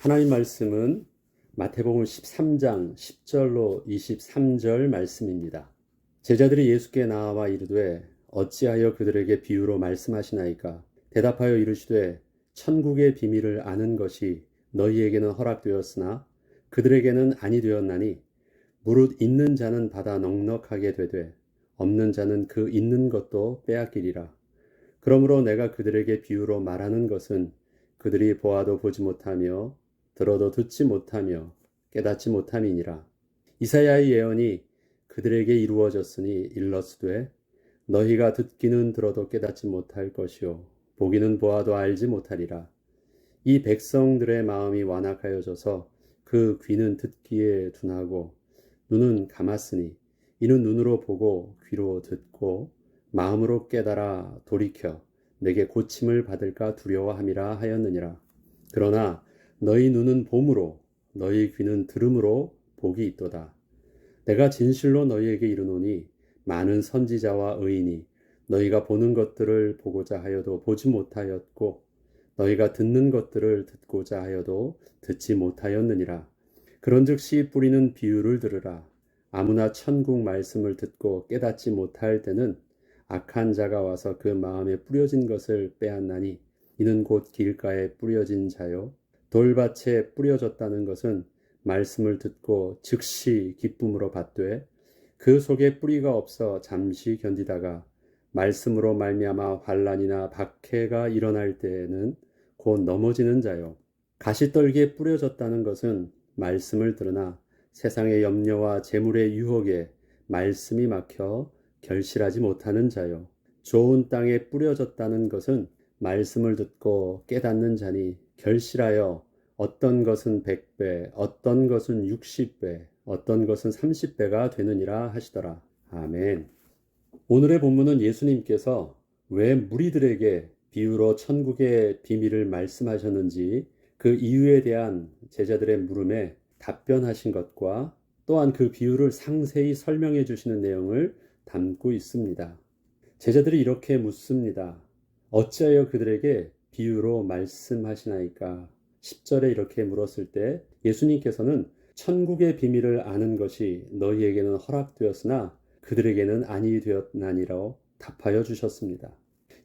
하나님 말씀은 마태복음 13장 10절로 23절 말씀입니다. 제자들이 예수께 나와 이르되 어찌하여 그들에게 비유로 말씀하시나이까? 대답하여 이르시되 천국의 비밀을 아는 것이 너희에게는 허락되었으나 그들에게는 아니 되었나니 무릇 있는 자는 받아 넉넉하게 되되 없는 자는 그 있는 것도 빼앗기리라. 그러므로 내가 그들에게 비유로 말하는 것은 그들이 보아도 보지 못하며 들어도 듣지 못하며 깨닫지 못함이니라. 이사야의 예언이 그들에게 이루어졌으니 일러스되 너희가 듣기는 들어도 깨닫지 못할 것이요 보기는 보아도 알지 못하리라. 이 백성들의 마음이 완악하여져서 그 귀는 듣기에 둔하고 눈은 감았으니 이는 눈으로 보고 귀로 듣고 마음으로 깨달아 돌이켜 내게 고침을 받을까 두려워함이라 하였느니라. 그러나 너희 눈은 봄으로 너희 귀는 들음으로 복이 있도다. 내가 진실로 너희에게 이르노니 많은 선지자와 의인이 너희가 보는 것들을 보고자 하여도 보지 못하였고 너희가 듣는 것들을 듣고자 하여도 듣지 못하였느니라. 그런즉 씨 뿌리는 비유를 들으라. 아무나 천국 말씀을 듣고 깨닫지 못할 때는 악한 자가 와서 그 마음에 뿌려진 것을 빼앗나니 이는 곧 길가에 뿌려진 자요 돌밭에 뿌려졌다는 것은 말씀을 듣고 즉시 기쁨으로 받되 그 속에 뿌리가 없어 잠시 견디다가 말씀으로 말미암아 환난이나 박해가 일어날 때에는 곧 넘어지는 자요. 가시떨기에 뿌려졌다는 것은 말씀을 들으나 세상의 염려와 재물의 유혹에 말씀이 막혀 결실하지 못하는 자요. 좋은 땅에 뿌려졌다는 것은 말씀을 듣고 깨닫는 자니 결실하여 어떤 것은 100배, 어떤 것은 60배, 어떤 것은 30배가 되느니라 하시더라. 아멘. 오늘의 본문은 예수님께서 왜 무리들에게 비유로 천국의 비밀을 말씀하셨는지 그 이유에 대한 제자들의 물음에 답변하신 것과 또한 그 비유를 상세히 설명해 주시는 내용을 담고 있습니다. 제자들이 이렇게 묻습니다. 어찌하여 그들에게 비유로 말씀하시나이까? 10절에 이렇게 물었을 때 예수님께서는 천국의 비밀을 아는 것이 너희에게는 허락되었으나 그들에게는 아니 되었나니라 답하여 주셨습니다.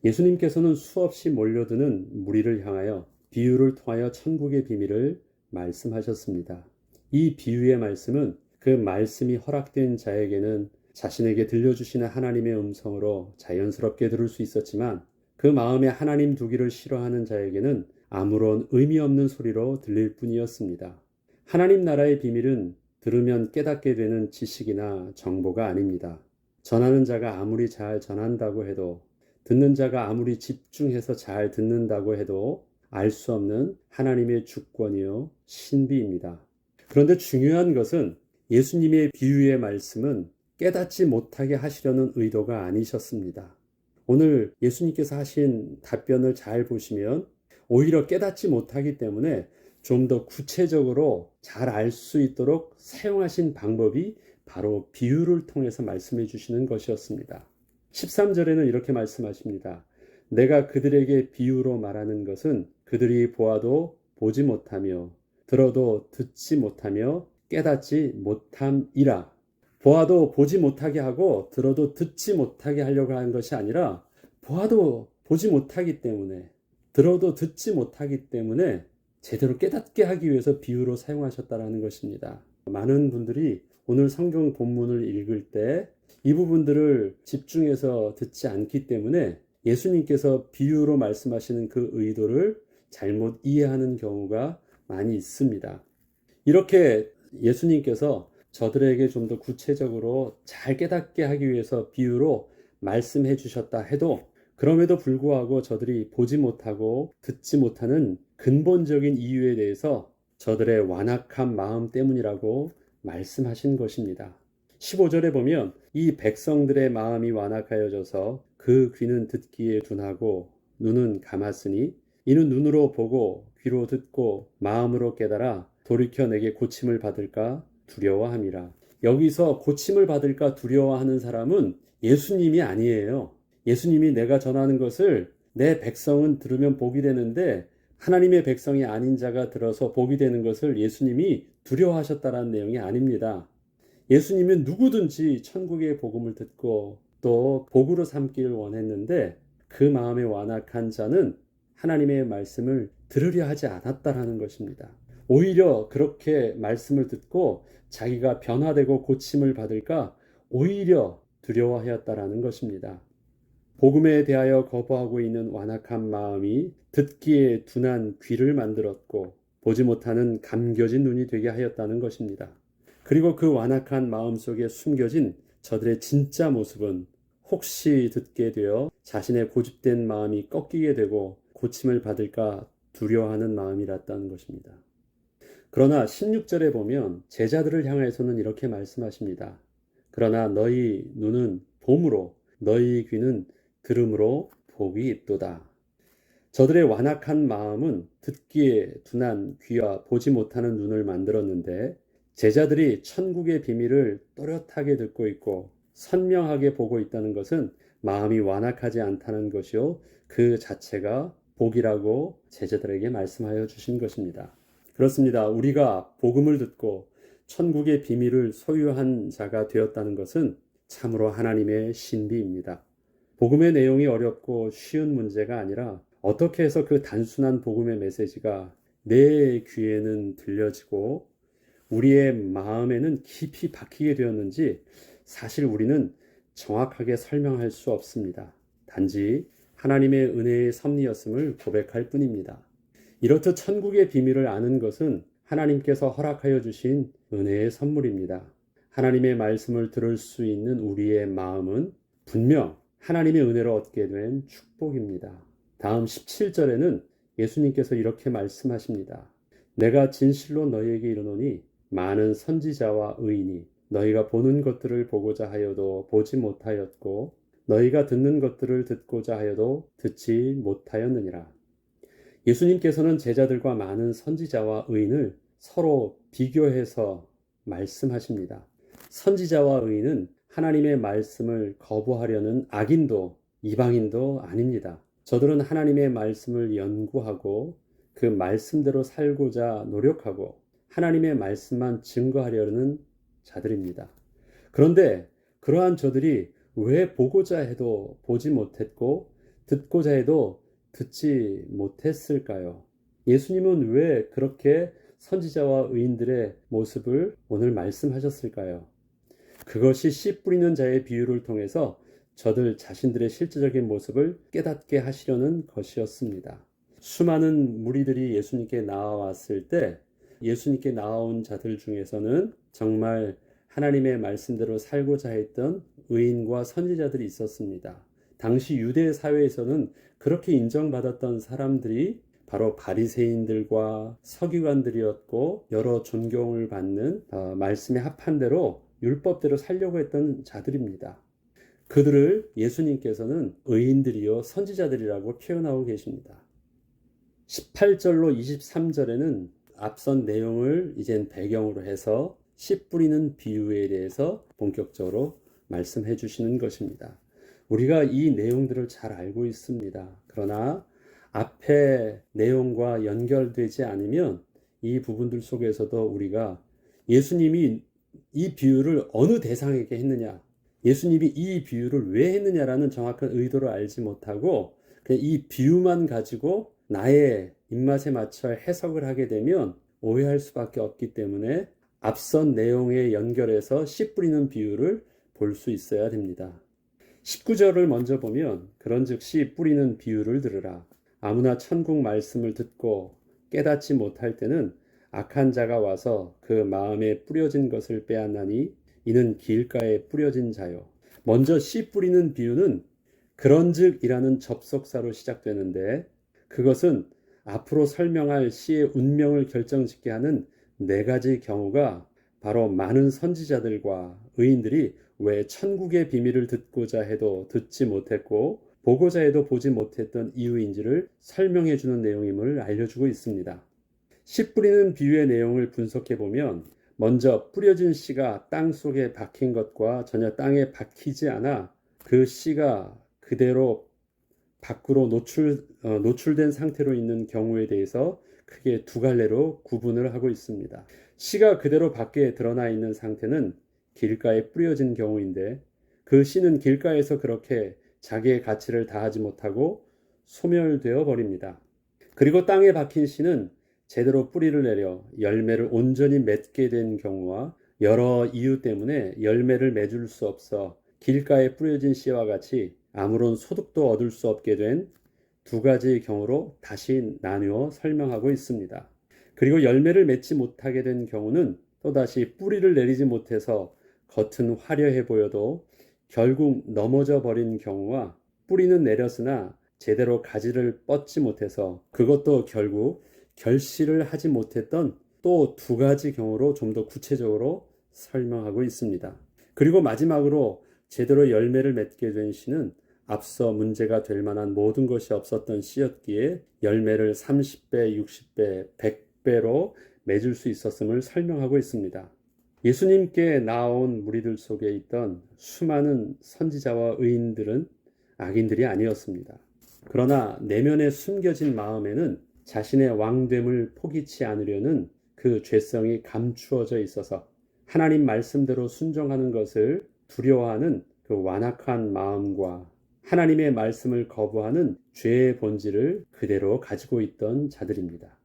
예수님께서는 수없이 몰려드는 무리를 향하여 비유를 통하여 천국의 비밀을 말씀하셨습니다. 이 비유의 말씀은 그 말씀이 허락된 자에게는 자신에게 들려주시는 하나님의 음성으로 자연스럽게 들을 수 있었지만 그 마음에 하나님 두기를 싫어하는 자에게는 아무런 의미 없는 소리로 들릴 뿐이었습니다. 하나님 나라의 비밀은 들으면 깨닫게 되는 지식이나 정보가 아닙니다. 전하는 자가 아무리 잘 전한다고 해도 듣는 자가 아무리 집중해서 잘 듣는다고 해도 알 수 없는 하나님의 주권이요 신비입니다. 그런데 중요한 것은 예수님의 비유의 말씀은 깨닫지 못하게 하시려는 의도가 아니셨습니다. 오늘 예수님께서 하신 답변을 잘 보시면 오히려 깨닫지 못하기 때문에 좀 더 구체적으로 잘 알 수 있도록 사용하신 방법이 바로 비유를 통해서 말씀해 주시는 것이었습니다. 13절에는 이렇게 말씀하십니다. 내가 그들에게 비유로 말하는 것은 그들이 보아도 보지 못하며 들어도 듣지 못하며 깨닫지 못함이라. 보아도 보지 못하게 하고 들어도 듣지 못하게 하려고 하는 것이 아니라 보아도 보지 못하기 때문에 들어도 듣지 못하기 때문에 제대로 깨닫게 하기 위해서 비유로 사용하셨다는 것입니다. 많은 분들이 오늘 성경 본문을 읽을 때 이 부분들을 집중해서 듣지 않기 때문에 예수님께서 비유로 말씀하시는 그 의도를 잘못 이해하는 경우가 많이 있습니다. 이렇게 예수님께서 저들에게 좀 더 구체적으로 잘 깨닫게 하기 위해서 비유로 말씀해 주셨다 해도 그럼에도 불구하고 저들이 보지 못하고 듣지 못하는 근본적인 이유에 대해서 저들의 완악한 마음 때문이라고 말씀하신 것입니다. 15절에 보면 이 백성들의 마음이 완악하여져서 그 귀는 듣기에 둔하고 눈은 감았으니 이는 눈으로 보고 귀로 듣고 마음으로 깨달아 돌이켜 내게 고침을 받을까 두려워함이라. 여기서 고침을 받을까 두려워하는 사람은 예수님이 아니에요. 예수님이 내가 전하는 것을 내 백성은 들으면 복이 되는데 하나님의 백성이 아닌 자가 들어서 복이 되는 것을 예수님이 두려워하셨다는 내용이 아닙니다. 예수님은 누구든지 천국의 복음을 듣고 또 복으로 삼기를 원했는데 그 마음에 완악한 자는 하나님의 말씀을 들으려 하지 않았다라는 것입니다. 오히려 그렇게 말씀을 듣고 자기가 변화되고 고침을 받을까 오히려 두려워하였다라는 것입니다. 복음에 대하여 거부하고 있는 완악한 마음이 듣기에 둔한 귀를 만들었고 보지 못하는 감겨진 눈이 되게 하였다는 것입니다. 그리고 그 완악한 마음 속에 숨겨진 저들의 진짜 모습은 혹시 듣게 되어 자신의 고집된 마음이 꺾이게 되고 고침을 받을까 두려워하는 마음이랐다는 것입니다. 그러나 16절에 보면 제자들을 향해서는 이렇게 말씀하십니다. 그러나 너희 눈은 봄으로 너희 귀는 들음으로 복이 있도다. 저들의 완악한 마음은 듣기에 둔한 귀와 보지 못하는 눈을 만들었는데 제자들이 천국의 비밀을 또렷하게 듣고 있고 선명하게 보고 있다는 것은 마음이 완악하지 않다는 것이요 그 자체가 복이라고 제자들에게 말씀하여 주신 것입니다. 그렇습니다. 우리가 복음을 듣고 천국의 비밀을 소유한 자가 되었다는 것은 참으로 하나님의 신비입니다. 복음의 내용이 어렵고 쉬운 문제가 아니라 어떻게 해서 그 단순한 복음의 메시지가 내 귀에는 들려지고 우리의 마음에는 깊이 박히게 되었는지 사실 우리는 정확하게 설명할 수 없습니다. 단지 하나님의 은혜의 섭리였음을 고백할 뿐입니다. 이렇듯 천국의 비밀을 아는 것은 하나님께서 허락하여 주신 은혜의 선물입니다. 하나님의 말씀을 들을 수 있는 우리의 마음은 분명 하나님의 은혜로 얻게 된 축복입니다. 다음 17절에는 예수님께서 이렇게 말씀하십니다. 내가 진실로 너희에게 이르노니 많은 선지자와 의인이 너희가 보는 것들을 보고자 하여도 보지 못하였고 너희가 듣는 것들을 듣고자 하여도 듣지 못하였느니라. 예수님께서는 제자들과 많은 선지자와 의인을 서로 비교해서 말씀하십니다. 선지자와 의인은 하나님의 말씀을 거부하려는 악인도 이방인도 아닙니다. 저들은 하나님의 말씀을 연구하고 그 말씀대로 살고자 노력하고 하나님의 말씀만 증거하려는 자들입니다. 그런데 그러한 저들이 왜 보고자 해도 보지 못했고 듣고자 해도 듣지 못했을까요? 예수님은 왜 그렇게 선지자와 의인들의 모습을 오늘 말씀하셨을까요? 그것이 씨 뿌리는 자의 비유를 통해서 저들 자신들의 실제적인 모습을 깨닫게 하시려는 것이었습니다. 수많은 무리들이 예수님께 나와왔을 때 예수님께 나온 자들 중에서는 정말 하나님의 말씀대로 살고자 했던 의인과 선지자들이 있었습니다. 당시 유대 사회에서는 그렇게 인정받았던 사람들이 바로 바리새인들과 서기관들이었고 여러 존경을 받는 말씀에 합한 대로 율법대로 살려고 했던 자들입니다. 그들을 예수님께서는 의인들이요 선지자들이라고 표현하고 계십니다. 18절로 23절에는 앞선 내용을 이젠 배경으로 해서 씨 뿌리는 비유에 대해서 본격적으로 말씀해 주시는 것입니다. 우리가 이 내용들을 잘 알고 있습니다. 그러나 앞에 내용과 연결되지 않으면 이 부분들 속에서도 우리가 예수님이 이 비유를 어느 대상에게 했느냐, 예수님이 이 비유를 왜 했느냐라는 정확한 의도를 알지 못하고 그냥 이 비유만 가지고 나의 입맛에 맞춰 해석을 하게 되면 오해할 수밖에 없기 때문에 앞선 내용에 연결해서 씨 뿌리는 비유를 볼 수 있어야 됩니다. 19절을 먼저 보면 그런즉 씨 뿌리는 비유를 들으라. 아무나 천국 말씀을 듣고 깨닫지 못할 때는 악한 자가 와서 그 마음에 뿌려진 것을 빼앗나니 이는 길가에 뿌려진 자요. 먼저 씨 뿌리는 비유는 그런즉이라는 접속사로 시작되는데 그것은 앞으로 설명할 씨의 운명을 결정짓게 하는 네 가지 경우가 바로 많은 선지자들과 의인들이 왜 천국의 비밀을 듣고자 해도 듣지 못했고 보고자 해도 보지 못했던 이유인지를 설명해 주는 내용임을 알려주고 있습니다. 씨 뿌리는 비유의 내용을 분석해 보면 먼저 뿌려진 씨가 땅 속에 박힌 것과 전혀 땅에 박히지 않아 그 씨가 그대로 밖으로 노출된 상태로 있는 경우에 대해서 크게 두 갈래로 구분을 하고 있습니다. 씨가 그대로 밖에 드러나 있는 상태는 길가에 뿌려진 경우인데, 그 씨는 길가에서 그렇게 자기의 가치를 다하지 못하고 소멸되어 버립니다. 그리고 땅에 박힌 씨는 제대로 뿌리를 내려 열매를 온전히 맺게 된 경우와 여러 이유 때문에 열매를 맺을 수 없어 길가에 뿌려진 씨와 같이 아무런 소득도 얻을 수 없게 된 두 가지의 경우로 다시 나누어 설명하고 있습니다. 그리고 열매를 맺지 못하게 된 경우는 또다시 뿌리를 내리지 못해서 겉은 화려해 보여도 결국 넘어져 버린 경우와 뿌리는 내렸으나 제대로 가지를 뻗지 못해서 그것도 결국 결실을 하지 못했던 또 두 가지 경우로 좀 더 구체적으로 설명하고 있습니다. 그리고 마지막으로 제대로 열매를 맺게 된 씨는 앞서 문제가 될 만한 모든 것이 없었던 씨였기에 열매를 30배, 60배, 100배로 맺을 수 있었음을 설명하고 있습니다. 예수님께 나온 무리들 속에 있던 수많은 선지자와 의인들은 악인들이 아니었습니다. 그러나 내면에 숨겨진 마음에는 자신의 왕됨을 포기치 않으려는 그 죄성이 감추어져 있어서 하나님 말씀대로 순종하는 것을 두려워하는 그 완악한 마음과 하나님의 말씀을 거부하는 죄의 본질을 그대로 가지고 있던 자들입니다.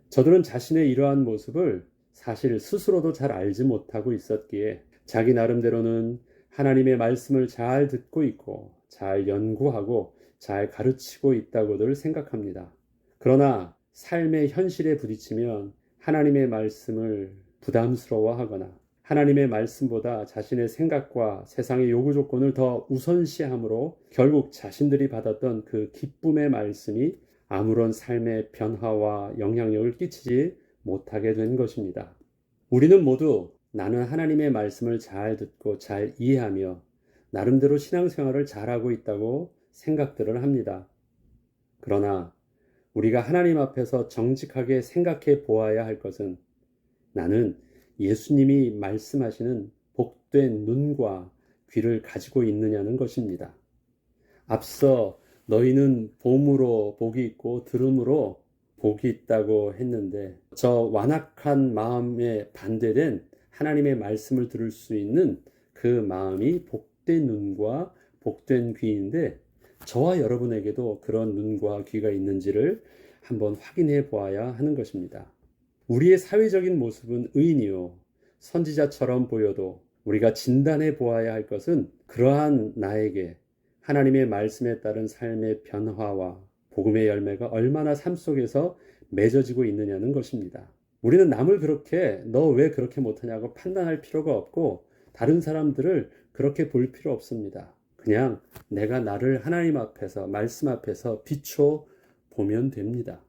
저들은 자신의 이러한 모습을 사실 스스로도 잘 알지 못하고 있었기에 자기 나름대로는 하나님의 말씀을 잘 듣고 있고 잘 연구하고 잘 가르치고 있다고들 생각합니다. 그러나 삶의 현실에 부딪히면 하나님의 말씀을 부담스러워하거나 하나님의 말씀보다 자신의 생각과 세상의 요구 조건을 더 우선시함으로 결국 자신들이 받았던 그 기쁨의 말씀이 아무런 삶의 변화와 영향력을 끼치지 못하게 된 것입니다. 우리는 모두 나는 하나님의 말씀을 잘 듣고 잘 이해하며 나름대로 신앙생활을 잘하고 있다고 생각들을 합니다. 그러나 우리가 하나님 앞에서 정직하게 생각해 보아야 할 것은 나는 예수님이 말씀하시는 복된 눈과 귀를 가지고 있느냐는 것입니다. 앞서 너희는 봄으로 복이 있고 들음으로 복이 있다고 했는데 저 완악한 마음에 반대된 하나님의 말씀을 들을 수 있는 그 마음이 복된 눈과 복된 귀인데 저와 여러분에게도 그런 눈과 귀가 있는지를 한번 확인해 보아야 하는 것입니다. 우리의 사회적인 모습은 의인이요 선지자처럼 보여도 우리가 진단해 보아야 할 것은 그러한 나에게 하나님의 말씀에 따른 삶의 변화와 복음의 열매가 얼마나 삶 속에서 맺어지고 있느냐는 것입니다. 우리는 남을 그렇게 너 왜 그렇게 못하냐고 판단할 필요가 없고 다른 사람들을 그렇게 볼 필요 없습니다. 그냥 내가 나를 하나님 앞에서 말씀 앞에서 비춰 보면 됩니다.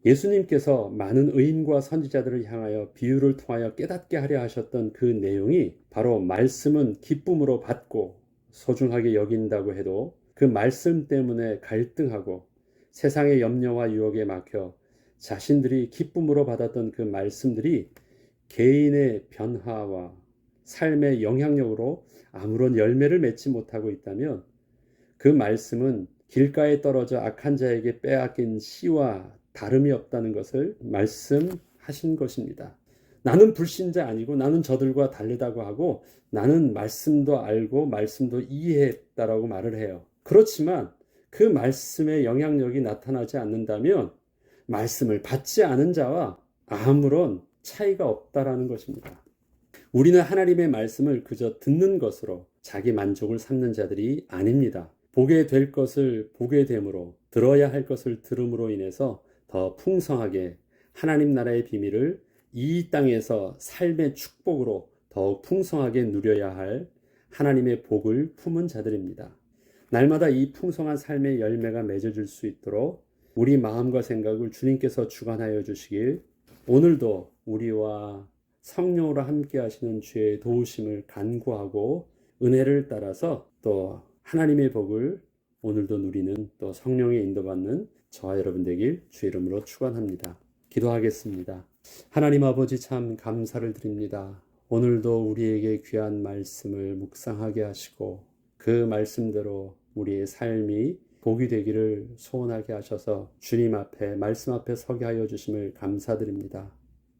예수님께서 많은 의인과 선지자들을 향하여 비유를 통하여 깨닫게 하려 하셨던 그 내용이 바로 말씀은 기쁨으로 받고 소중하게 여긴다고 해도 그 말씀 때문에 갈등하고 세상의 염려와 유혹에 막혀 자신들이 기쁨으로 받았던 그 말씀들이 개인의 변화와 삶의 영향력으로 아무런 열매를 맺지 못하고 있다면 그 말씀은 길가에 떨어져 악한 자에게 빼앗긴 씨와 다름이 없다는 것을 말씀하신 것입니다. 나는 불신자 아니고 나는 저들과 다르다고 하고 나는 말씀도 알고 말씀도 이해했다라고 말을 해요. 그렇지만 그 말씀의 영향력이 나타나지 않는다면 말씀을 받지 않은 자와 아무런 차이가 없다라는 것입니다. 우리는 하나님의 말씀을 그저 듣는 것으로 자기 만족을 삼는 자들이 아닙니다. 보게 될 것을 보게 됨으로 들어야 할 것을 들음으로 인해서 더 풍성하게 하나님 나라의 비밀을 이 땅에서 삶의 축복으로 더욱 풍성하게 누려야 할 하나님의 복을 품은 자들입니다. 날마다 이 풍성한 삶의 열매가 맺어질 수 있도록 우리 마음과 생각을 주님께서 주관하여 주시길 오늘도 우리와 성령으로 함께 하시는 주의 도우심을 간구하고 은혜를 따라서 또 하나님의 복을 오늘도 누리는 또 성령의 인도받는 저와 여러분 되길 주의 이름으로 축원합니다. 기도하겠습니다. 하나님 아버지 참 감사를 드립니다. 오늘도 우리에게 귀한 말씀을 묵상하게 하시고 그 말씀대로 우리의 삶이 복이 되기를 소원하게 하셔서 주님 앞에 말씀 앞에 서게 하여 주심을 감사드립니다.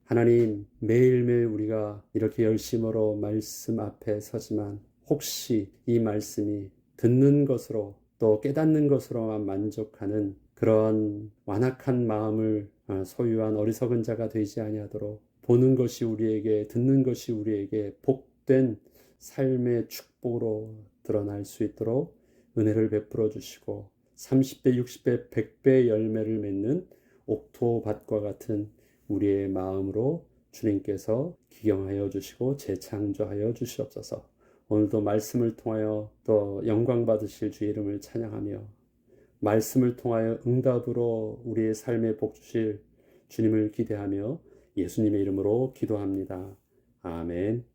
하나님, 매일매일 우리가 이렇게 열심으로 말씀 앞에 서지만 혹시 이 말씀이 듣는 것으로 또 깨닫는 것으로만 만족하는 그런 완악한 마음을 소유한 어리석은 자가 되지 아니하도록 보는 것이 우리에게, 듣는 것이 우리에게 복된 삶의 축복으로 드러날 수 있도록 은혜를 베풀어 주시고 30배, 60배, 100배 열매를 맺는 옥토밭과 같은 우리의 마음으로 주님께서 기경하여 주시고 재창조하여 주시옵소서. 오늘도 말씀을 통하여 또 영광 받으실 주의 이름을 찬양하며 말씀을 통하여 응답으로 우리의 삶에 복 주실 주님을 기대하며 예수님의 이름으로 기도합니다. 아멘.